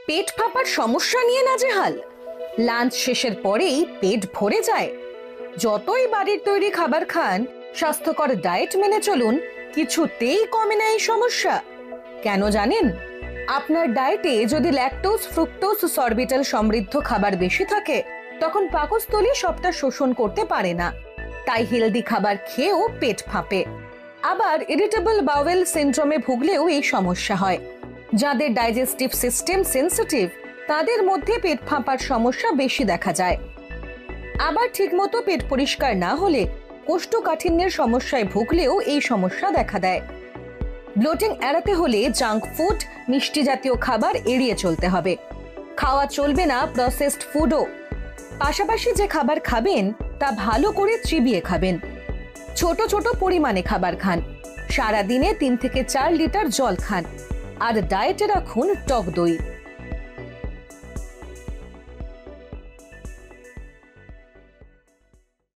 পেট ফাঁপার সমস্যা নিয়ে নাজেহাল। লাঞ্চ শেষের পরেই পেট ভরে যায়। যতই বাড়ির তৈরি খাবার খান, স্বাস্থ্যকর ডায়েট মেনে চলুন, কিছুতেই কমে না এই সমস্যা। কেন জানেন? আপনার ডায়েটে যদি ল্যাকটোজ, ফ্রুক্টোজ, সরবিটাল সমৃদ্ধ খাবার বেশি থাকে, তখন পাকস্থলী সবটা শোষণ করতে পারে না। তাই হেলদি খাবার খেয়েও পেট ফাঁপে। আবার ইরিটেবল বাউয়েল সিনড্রোমে ভুগলেও এই সমস্যা হয়। যাদের ডাইজেস্টিভ সিস্টেম সেনসিটিভ, তাদের মধ্যে পেট ফাঁপার সমস্যা বেশি দেখা যায়। আবার ঠিকমতো পেট পরিষ্কার না হলে কোষ্ঠকাঠিন্যের সমস্যায় ভুগলেও এই সমস্যা দেখা দেয়। ব্লোটিং এড়াতে হলে জাঙ্ক ফুড, মিষ্টি জাতীয় খাবার এড়িয়ে চলতে হবে। খাওয়া চলবে না প্রসেসড ফুডও। পাশাপাশি যে খাবার খাবেন তা ভালো করে চিবিয়ে খাবেন। ছোট ছোট পরিমাণে খাবার খান। সারাদিনে 3 থেকে 4 লিটার জল খান। আর ডায়েটে রাখুন টক দই।